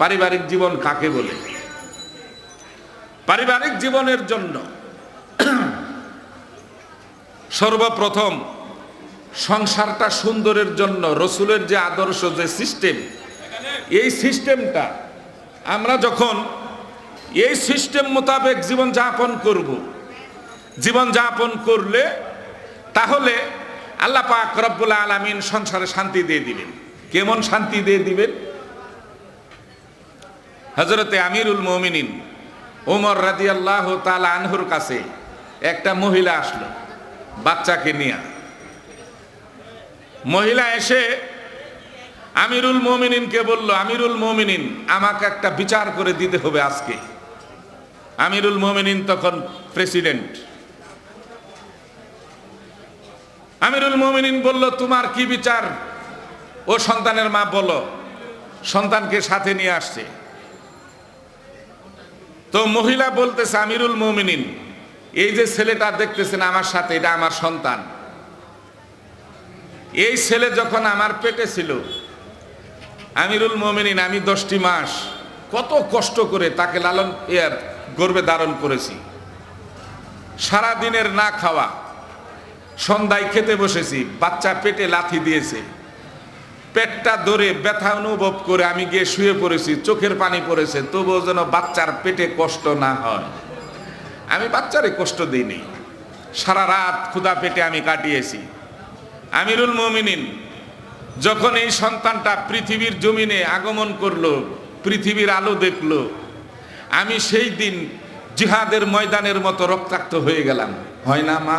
পারিবারিক জীবন কাকে বলে? পারিবারিক জীবনের জন্য সর্বপ্রথম সংসারটা সুন্দরের জন্য রাসূলের যে আদর্শ, যে সিস্টেম, এই সিস্টেমটা আমরা যখন এই সিস্টেম মোতাবেক জীবন যাপন করব, জীবন যাপন করলে তাহলে আল্লাহ পাক রব্বুল আলামিন সংসারে শান্তি দিয়ে দিবেন। কেমন শান্তি দিয়ে দিবেন? হযরতে আমিরুল মুমিনিন ওমর রাদিয়াল্লাহু তাআলা আনহুর কাছে একটা মহিলা আসলো বাচ্চাকে নিয়ে। মহিলা এসে আমিরুল মুমিনিনকে বলল, আমিরুল মুমিনিন, আমাকে একটা বিচার করে দিতে হবে আজকে। আমিরুল মুমিনিন তখন প্রেসিডেন্ট। আমিরুল মুমিনিন বলল, তোমার কি বিচার? ও সন্তানের মা বলো। সন্তানকে সাথে নিয়ে আসছে। তো মহিলা বলতেছে, আমিরুল মুমিনিন, এই যে ছেলেটা দেখতেছেন আমার সাথে, এটা আমার সন্তান। এই ছেলে যখন আমার পেটে ছিল, আমিরুল মুমিনিন, আমি 10টি মাস কত কষ্ট করে তাকে লালন গর্ভে ধারণ করেছি। সারা দিনের না খাওয়া, সন্ধ্যায় খেতে বসেছি, বাচ্চা পেটে লাথি দিয়েছে, পেটটা ধরে ব্যথা অনুভব করে আমি গিয়ে শুয়ে পড়েছি, চোখের পানি পড়েছে, তবুও যেন বাচ্চার পেটে কষ্ট না হয়। আমি বাচ্চারে কষ্ট দিইনি। সারা রাত ক্ষুধা পেটে আমি কাটিয়েছি। আমিরুল মুমিনিন যখন এই সন্তানটা পৃথিবীর জমিনে আগমন করলো, পৃথিবীর আলো দেখলো, আমি সেই দিন জিহাদের ময়দানের মতো রক্তাক্ত হয়ে গেলাম। হয় না মা?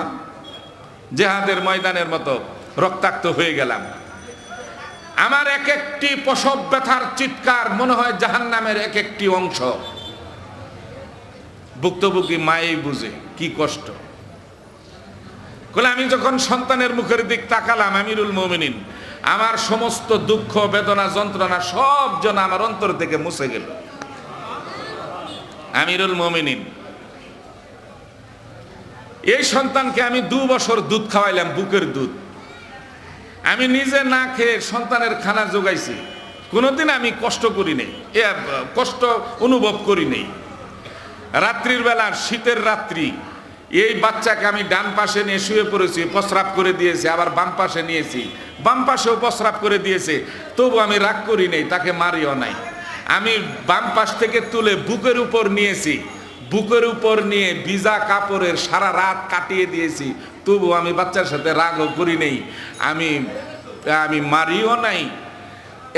জিহাদের ময়দানের মতো রক্তাক্ত হয়ে গেলাম। আমার এক একটি প্রসব ব্যথার চিৎকার মনে হয় জাহান্নামের এক একটি অংশ। ভুক্তভোগী মায়েই বুঝে কি কষ্ট। আমি যখন সন্তানের মুখের দিক তাকালাম, আমিরুল মুমিনিন, আমার সমস্ত দুঃখ, বেদনা, যন্ত্রণা সব যেন আমার অন্তর থেকে মুছে গেল। আমিরুল মুমিনিন, এই সন্তানকে আমি 2 বছর দুধ খাওয়াইলাম, বুকের দুধ। আমি নিজে না খেয়ে সন্তানের খানা জোগাইছি। কোনোদিন আমি কষ্ট করি নাই, কষ্ট অনুভব করি নাই। রাত্রির বেলা, শীতের রাত্রি, এই বাচ্চাকে আমি ডান পাশে নিয়ে শুয়ে পড়েছি, প্রস্রাব করে দিয়েছি, আবার বাম পাশে নিয়েছি, বাম পাশেও প্রস্রাব করে দিয়েছে, তবু আমি রাগ করি নাই, তাকে মারিও নাই। আমি বাম পাশ থেকে তুলে বুকের উপর নিয়েছি, বুকের উপর নিয়ে ভিজা কাপড়ের সারা রাত কাটিয়ে দিয়েছি, তবু আমি বাচ্চার সাথে রাগও করি নেই, আমি মারিও নাই,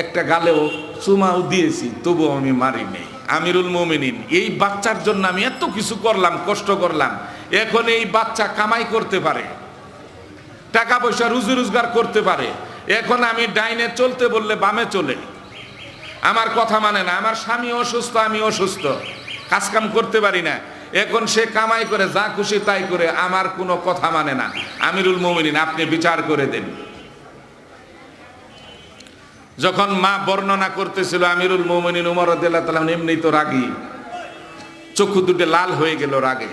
একটা গালেও চুমাও দিয়েছি, তবু আমি মারি নেই। আমিরুল মুমিনিন, এই বাচ্চার জন্য আমি এত কিছু করলাম, কষ্ট করলাম। এখন এই বাচ্চা কামাই করতে পারে, টাকা পয়সা রুজি রোজগার করতে পারে। এখন আমি ডাইনে চলতে বললে বামে চলে, আমার কথা মানে না। আমার স্বামী অসুস্থ, আমি অসুস্থ, কাজকাম করতে পারি না। এখন সে কামাই করে যা খুশি তাই করে, আমার কোনো কথা মানে না। আমিরুল মুমিনিন, আপনি বিচার করে দেন। যখন মা বর্ণনা করতেছিল, আমিরুল মুমিনিন ওমর রাদিয়াল্লাহু তাআলা এমনি তো রাগী, চক্ষু দুটো লাল হয়ে গেল রাগে।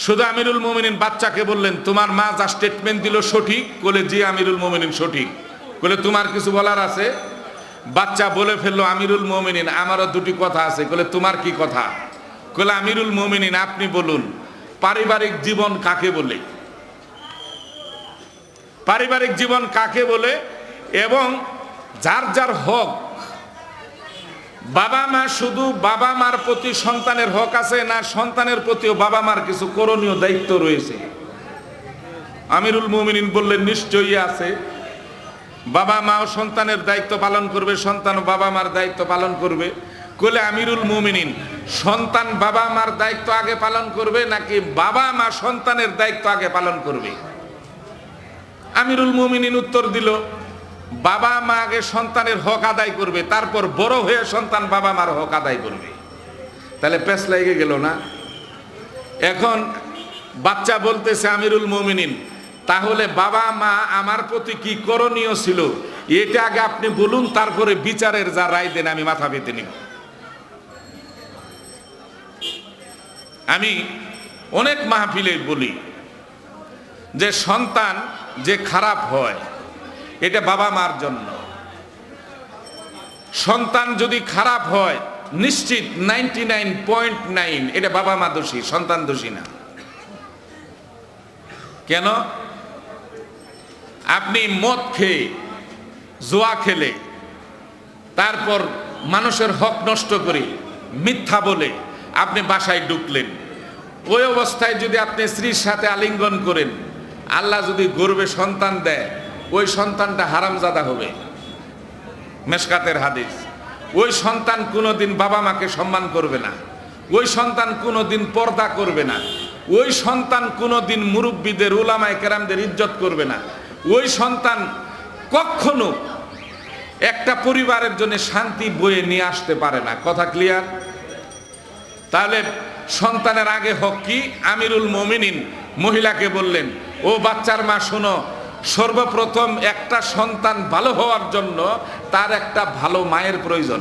শুধু আমিরুল মুমিনিন বাচ্চাকে বললেন, তোমার মা যা স্টেটমেন্ট দিল সঠিক? বলে, জি আমিরুল মুমিনিন সঠিক। বলে, তোমার কিছু বলার আছে? বাচ্চা বলে ফেললো, আমিরুল মুমিনিন, আমারও 2টি কথা আছে। বলে, তোমার কি কথা? বলে, আমিরুল মুমিনিন, আপনি বলুন, পারিবারিক জীবন কাকে বলে? পারিবারিক জীবন কাকে বলে? এবং যার যার হক, বাবা মা, শুধু বাবা মার প্রতি সন্তানের হক আছে না, সন্তানের প্রতিও বাবা মার কিছু করণীয় দায়িত্ব রয়েছে? আমিরুল মুমিনিন বললেন, নিশ্চয়ই আছে। বাবা মাও সন্তানের দায়িত্ব পালন করবে, সন্তান বাবা মার দায়িত্ব পালন করবে। বলে, আমিরুল মুমিনিন, সন্তান বাবা মার দায়িত্ব আগে পালন করবে নাকি বাবা মা সন্তানের দায়িত্ব আগে পালন করবে? আমিরুল মুমিনিন উত্তর দিল, বাবা মা আগে সন্তানের হক আদায় করবে, তারপর বড় হয়ে সন্তান বাবা মার হক আদায় করবে। তাহলে পেছ লেগে গেল না? এখন বাচ্চা বলতেছে, আমিরুল মুমিনিন, তাহলে বাবা মা আমার প্রতি কি করণীয় ছিল এটা আগে আপনি বলুন, তারপরে বিচারের যা রায় দেন আমি মাথা পেতে নিব। আমি অনেক মাহফিলে বলি যে সন্তান যে খারাপ হয় এটা বাবা মার জন্য। সন্তান যদি খারাপ হয় নিশ্চিত 99.9 এটা বাবা মা দোষী, সন্তান দোষী না। কেন? আপনি মদ খেয়ে, জুয়া খেলে, তারপর মানুষের হক নষ্ট করে, মিথ্যা বলে আপনি বাসায় ঢুকলেন। ওই অবস্থায় যদি আপনি স্ত্রীর সাথে আলিঙ্গন করেন, আল্লাহ যদি গর্ভে সন্তান দেয়, ওই সন্তানটা হারামজাদা হবে। মেশকাতের হাদিস। ওই সন্তান কোনোদিন বাবা মাকে সম্মান করবে না, ওই সন্তান কোনোদিন পর্দা করবে না, ওই সন্তান কোনোদিন মুরব্বীদের, উলামায়ে কেরামদের ইজ্জত করবে না, ওই সন্তান কখনো একটা পরিবারের জন্য শান্তি বয়ে নিয়ে আসতে পারে না। কথা ক্লিয়ার? তাহলে সন্তানের আগে হক কি? আমিরুল মুমিনিন মহিলাকে বললেন, ও বাচ্চার মা শোনো, সর্বপ্রথম একটা সন্তান ভালো হওয়ার জন্য তার একটা ভালো মায়ের প্রয়োজন।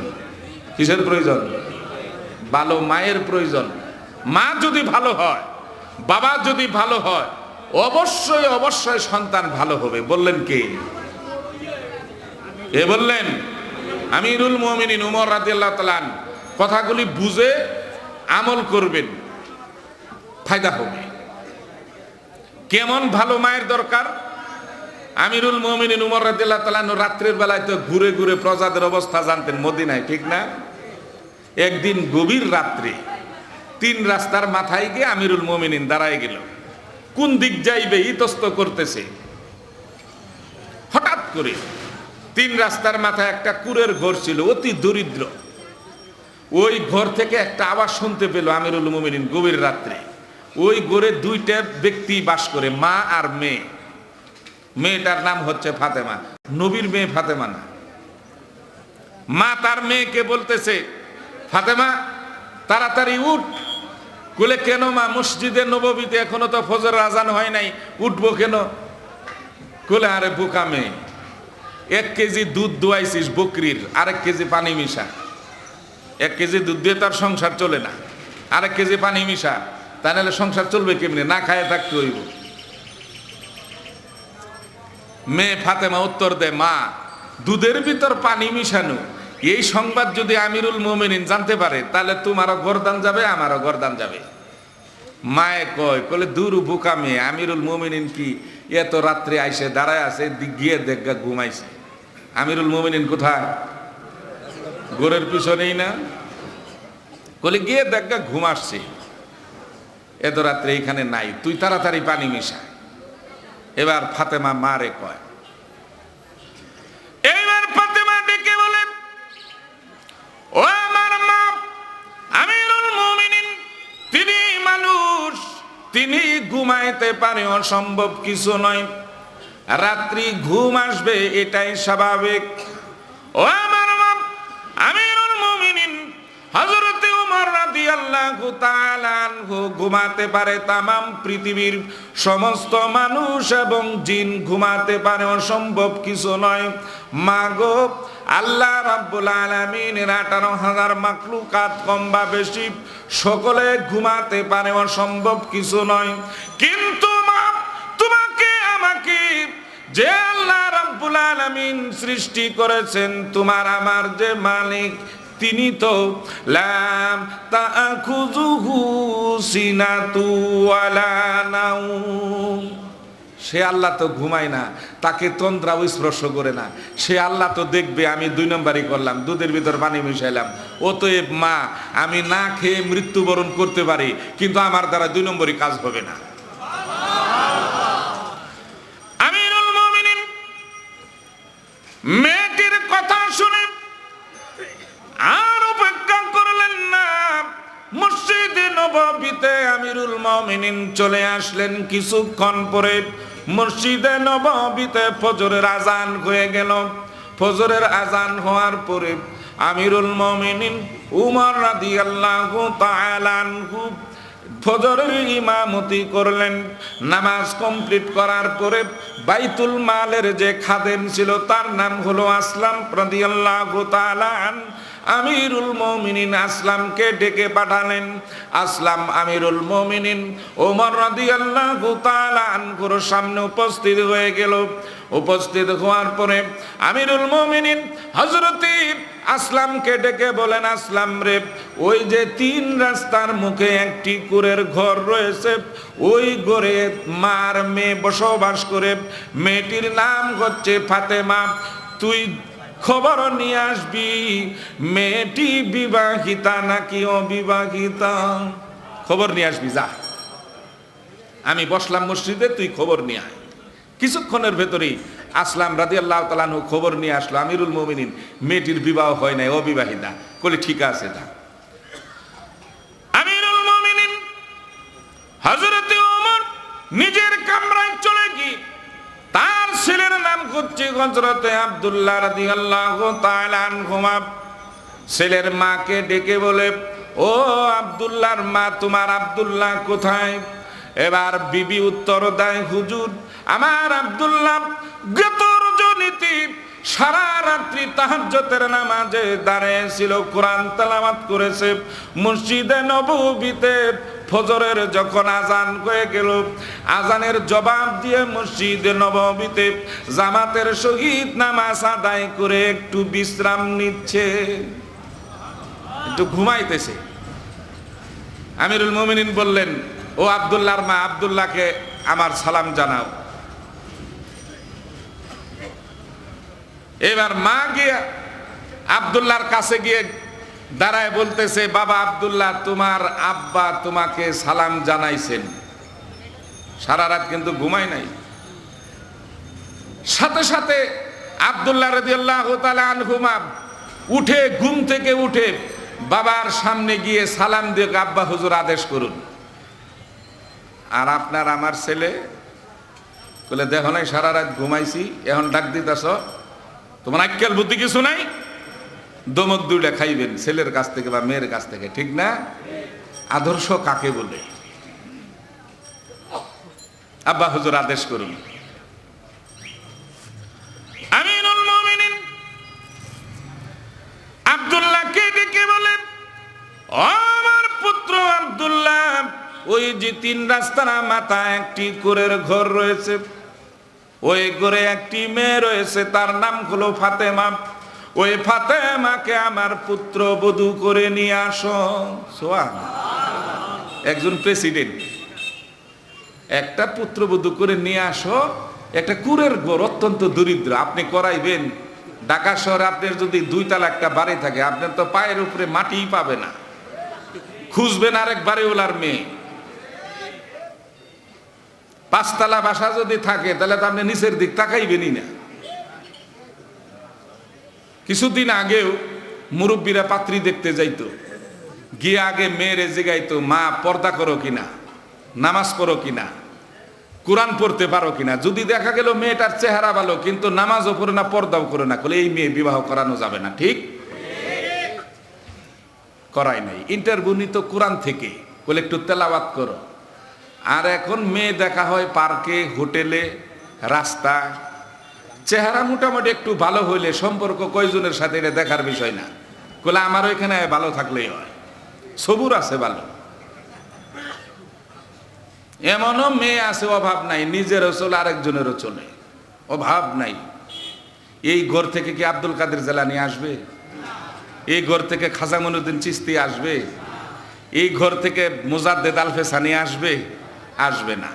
কিসের প্রয়োজন? ভালো মায়ের প্রয়োজন। মা যদি ভালো হয়, বাবা যদি ভালো হয়, অবশ্যই অবশ্যই সন্তান ভালো হবে। বললেন কে? এ বললেন আমিরুল মুমিনিন উমর রাদিয়াল্লাহু তাআলা। কথাগুলি বুঝে আমল করবেন, ফায়দা হবে। কেমন ভালো মায়ের দরকার? আমিরুল মুমিনিন উমর রাদিয়াল্লাহু তাআলা রাত্রের বেলায় তো ঘুরে ঘুরে প্রজাদের অবস্থা জানতেন মদিনায়, ঠিক না? একদিন গভীর রাত্রে 3 রাস্তার মাথায় গিয়ে আমিরুল মুমিনিন দাঁড়ায় গেল। কোন দিক যাইবে ইতস্ত করতেছে। হঠাৎ করে 3 রাস্তার মাথায় একটা কুরের ঘর ছিল, অতি দরিদ্র। ওই ঘর থেকে একটা আওয়াজ শুনতে পেল আমিরুল মুমিনিন গভীর রাত্রে। ওই ঘরে 2টা ব্যক্তি বাস করে, মা আর মেয়ে। মেয়েটার নাম হচ্ছে ফাতেমা, নবীর মেয়ে ফাতেমা না। মা তার মেয়েকে বলতেছে, ফাতেমা তাড়াতাড়ি উঠ। বলে কেন মা? মসজিদে নববীতে এখনো তো ফজর আজান হয় নাই, উঠবো কেন? বলে আরে বোকা মেয়ে, 1 কেজি দুধ দোয়াইছিস বকরির, 1 কেজি পানি মিশা। 1 কেজি দুধ দিয়ে তার সংসার চলে না, 1 কেজি পানি মিশা, তা নাহলে সংসার চলবে কেমনি? না খায় থাকতে হইব। মেয়ে ফাতেমা উত্তর দেয়, মা দুধের ভিতর পানি মিশানো, এই সংবাদ যদি আমিরুল মুমিনিন জানতে পারে তাহলে তোমারও গর্দান যাবে, আমারও গর্দান যাবে। মায়ে কয়, বলে দূর বোকা মেয়ে, আমিরুল মুমিনিন কি এত রাত্রে আইসে দাঁড়ায় আছে, গিয়ে দেখা ঘুমাইছে। আমিরুল মুমিনিন কোথায়? গোরের পিছনেই না? বলে গিয়ে দেখা ঘুম আসছে, এত রাত্রে এখানে নাই, তুই তাড়াতাড়ি পানি মিশা। এবার ফাতেমা মারে কয়, এইবার ফাতেমা ডেকে বলে, ও আমার মা, আমিরুল মুমিনিন তিনি মানুষ, তিনি ঘুমাইতে পারে, অসম্ভব কিছু নয়। রাত্রি ঘুম আসবে, এটাই স্বাভাবিক। ও আমার মা, আমিরুল মুমিনিন হযরত উমর রাদিয়াল্লাহু তাআলা আনহু ঘুমাতে পারে, তামাম পৃথিবীর সমস্ত মানুষ এবং জিন ঘুমাতে পারে, অসম্ভব কিছু নয়। মাগো, আল্লাহ রাব্বুল আলামিনের 18,000 মাখলুকাত কম বা বেশি সকলে ঘুমাতে পারে, অসম্ভব কিছু নয়। কিন্তু মা, তোমাকে আমাকে যে আল্লাহ রাব্বুল আলামিন সৃষ্টি করেছেন, তোমার আমার যে মালিক, তিনি তো লাম তাখুযুহু সিনাতু ওয়ালা নাউম। সে আল্লাহ তো ঘুমায় না, তাকে তন্দ্রাও স্পর্শ করে না। সে আল্লাহ তো দেখবে আমি 2 নম্বরই করলাম, দুধের ভিতর পানি মিশাইলাম। অতএব মা, আমি না খেয়ে মৃত্যুবরণ করতে পারি, কিন্তু আমার দ্বারা 2 নম্বরই কাজ হবে না। আমিরুল মুমিনিন মেয়েটির কথা শুনে আর অপেক্ষা করলেন না, মসজিদে নববীতে আমিরুল মুমিনিন চলে আসলেন। কিছুক্ষণ পরে মসজিদে নববীতে ফজরের আজান হয়ে গেল। ফজরের আজান হওয়ার পরে আমিরুল মুমিনিন উমর রাদিয়াল্লাহু তাআলা আনহু ফজরের ইমামতি করলেন। নামাজ কমপ্লিট করার পরে বাইতুল মালের যে খাদেম ছিল, তার নাম হলো আসলাম রাদিয়াল্লাহু তাআলা আনহু, আমিরুল মুমিনিন আসলামকে ডেকে পাঠালেন। আসলাম আমিরুল মুমিনিন ওমর রাদিয়াল্লাহু তাআলা আনহুর সামনে উপস্থিত হয়ে গেল। উপস্থিত হওয়ার পরে আমিরুল মুমিনিন হযরত আসলামকে ডেকে বলেন, আসলাম রে, ওই যে 3 রাস্তার মুখে একটি কুঁড়ের ঘর রয়েছে, ওই ঘরে মার মেয়ে বসবাস করে, মেয়েটির নাম হচ্ছে ফাতেমা। তুই খবর নিয়ে আসবি মেয়েটি বিবাহিতা নাকি অবিবাহিতা, খবর নিয়ে আসবি যা। আমি বসলাম মসজিদে, তুই খবর নিয়ে আয়। কিছুক্ষণের ভেতরেই আসলাম রাদিয়াল্লাহু তাআলা আনহু খবর নিয়ে আসলো, আমিরুল মুমিনিন মেয়েটির বিবাহ হয় নাই, অবিবাহিতা। বলে ঠিক আছে যা। আমিরুল মুমিনিন হযরত ওমর নিজের কামরায় চলে গিয়ে তার ছেলের নাম হচ্ছে হযরত আব্দুল্লাহ রাদিয়াল্লাহু তাআলা আনহু, ছেলের মাকে ডেকে বলে, ও আব্দুল্লাহর মা, তোমার আব্দুল্লাহ কোথায়? এবার বিবি উত্তর দেয়, হুজুর আমার আব্দুল্লাহ গত রজনীতে সারা রাত্রি তাহাজ্জুদের নামাজে দাঁড়িয়েছিল, কোরআন তেলাওয়াত করেছে। মসজিদে নববীতে ফজরের যখন আজান হয়ে গেল, আজানের জবাব দিয়ে মসজিদে নববীতে জামাতের সহিত নামাজ আদায় করে একটু বিশ্রাম নিচ্ছে, একটু ঘুমাইতেছে। আমিরুল মুমিনিন বললেন, ও আব্দুল্লাহর মা, আব্দুল্লাহকে আমার সালাম জানাও। এবার মা গিয়ে আব্দুল্লাহর কাছে গিয়ে দাঁড়ায় বলতেছে, বাবা আব্দুল্লাহ, তোমার আব্বা তোমাকে সালাম জানাইছেন। সারা রাত কিন্তু ঘুমায় নাই। সাথে সাথে আব্দুল্লাহ রাদিয়াল্লাহু তাআলা আনহু উঠে, ঘুম থেকে উঠে বাবার সামনে গিয়ে সালাম দিয়ে, আব্বা হুজুর আদেশ করুন। আর আপনার আমার ছেলে বলে, দেখো নাই সারা রাত ঘুমাইছি, এখন ডাক দিতেছ, তোমার আক্কেল বুদ্ধি কিছু নাই? দমক দুইটা খাইবেন ছেলের কাছ থেকে বা মেয়ের কাছ থেকে, ঠিক না? আদর্শ কাকে বলে? আব্বা হুজুর আদেশ করুন। আমিরুল মুমিনিন আব্দুল্লাহকে ডেকে বলেন, ও আমার পুত্র আব্দুল্লাহ, ওই যে 3 রাস্তার মাথায় একটি কুঁড়ের ঘর রয়েছে, ওই ঘরে একটি মেয়ে রয়েছে, তার নাম হলো ফাতেমা। ওই ফাতেমাকে আমার পুত্র বধূ করে নিয়ে আসো। একজন প্রেসিডেন্ট একটা পুত্রবধূ করে নিয়ে আসো, একটা কুঁড়ের ঘর, অত্যন্ত দরিদ্র, আপনি করাইবেন? ঢাকা শহরে আপনার যদি 2 তলা একটা বাড়ি থাকে, আপনার তো পায়ের উপরে মাটিই পাবে না, খুঁজবেন আরেক বাড়িওয়ালার মেয়ে। 5 তলা বাসা যদি থাকে তাহলে তো আপনি নিচের দিক তাকাইবেনই না। কিছুদিন আগেও মুরব্বীরা পাত্রী দেখতে যাইতো, গিয়ে আগে মেয়েরে জিগাইতো, মা পর্দা করো কিনা, নামাজ পড়ো কিনা, কোরআন পড়তে পারো কিনা। যদি দেখা গেল মেয়েটার চেহারা ভালো কিন্তু নামাজও পড়ে না, পর্দাও করে না, বলে এই মেয়ে বিবাহ করানো যাবে না। ঠিক করাই নাই। ইন্টারভিউ নিত কোরআন থেকে, বলে একটু তেলাওয়াত করো। আর এখন মেয়ে দেখা হয় পার্কে, হোটেলে, রাস্তায়। চেহারা মোটামুটি একটু ভালো হইলে সম্পর্ক কয়জনের সাথে এটা দেখার বিষয় না, বলে আমার ওইখানে ভালো থাকলেই হয়, সবুর আছে ভালো। এমনও মেয়ে আছে অভাব নাই, নিজেরও চলে আরেকজনেরও চলে, অভাব নাই। এই ঘর থেকে কি আব্দুল কাদের জেলানী আসবে? এই ঘর থেকে খাজা মঈনুদ্দিন চিশতি আসবে? এই ঘর থেকে মুজাদ্দেদ আল ফেসানি আসবে? আসবে না।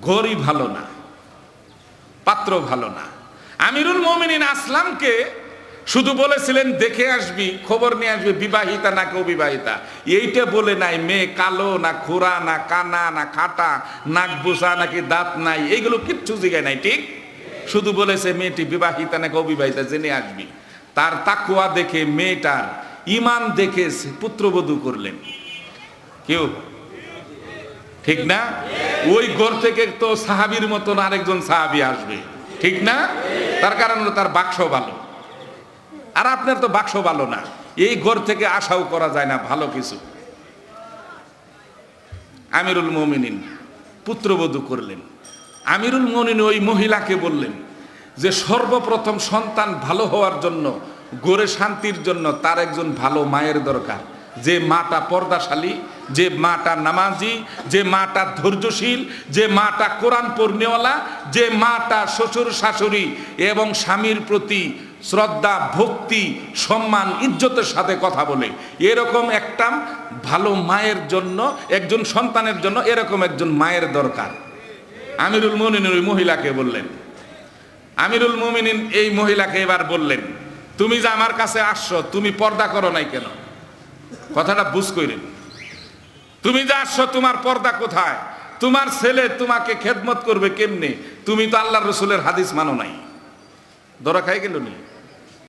ঘরই ভালো না, পাত্র ভালো না। আমিরুল মুমিনিন আসলামকে শুধু বলেছিলেন দেখে আসবি, খবর নিয়ে আসবি বিবাহিতা নাকি অবিবাহিতা, এইটা বলে নাই মেয়ে কালো না খোরা না কানা না খাটা, নাক বোসা নাকি দাঁত নাই, এইগুলো কিচ্ছু জিগায় নাই। ঠিক, শুধু বলেছে মেয়েটি বিবাহিতা নাকি অবিবাহিতা জেনে আসবি। তার তাকওয়া দেখে, মেয়েটার ঈমান দেখে পুত্রবধূ করলেন। কেউ ঠিক না? ওই ঘর থেকে তো সাহাবীর মতন আরেকজন সাহাবী আসবে, ঠিক না? তার কারণ হলো তার বাক্স ভালো, আর আপনার তো বাক্স ভালো না, এই ঘর থেকে আশাও করা যায় না ভালো কিছু। আমিরুল মুমিনিন পুত্রবধূ করলেন। আমিরুল মুমিনিন ওই মহিলাকে বললেন যে সর্বপ্রথম সন্তান ভালো হওয়ার জন্য, ঘরে শান্তির জন্য তার একজন ভালো মায়ের দরকার, যে মাটা পর্দাশালী, যে মাটা নামাজি, যে মাটা ধৈর্যশীল, যে মাটা কোরআন পড়নেওয়ালা, যে মাটা শ্বশুর শাশুড়ি এবং স্বামীর প্রতি শ্রদ্ধা, ভক্তি, সম্মান, ইজ্জতের সাথে কথা বলে। এরকম একটা ভালো মায়ের জন্য, একজন সন্তানের জন্য এরকম একজন মায়ের দরকার। আমিরুল মুমিনিন ওই মহিলাকে বললেন, আমিরুল মুমিনিন এই মহিলাকে এবার বললেন, তুমি যে আমার কাছে আসছো, তুমি পর্দা করো নাই কেন? কথাটা বুঝ কইরেন। তুমি যে আসছো, তোমার পর্দা কোথায়? তোমার ছেলে তোমাকে খেদমত করবে কেমনে? তুমি তো আল্লাহর রাসূলের হাদিস মানো নাই। ধরা খাই গেল নি।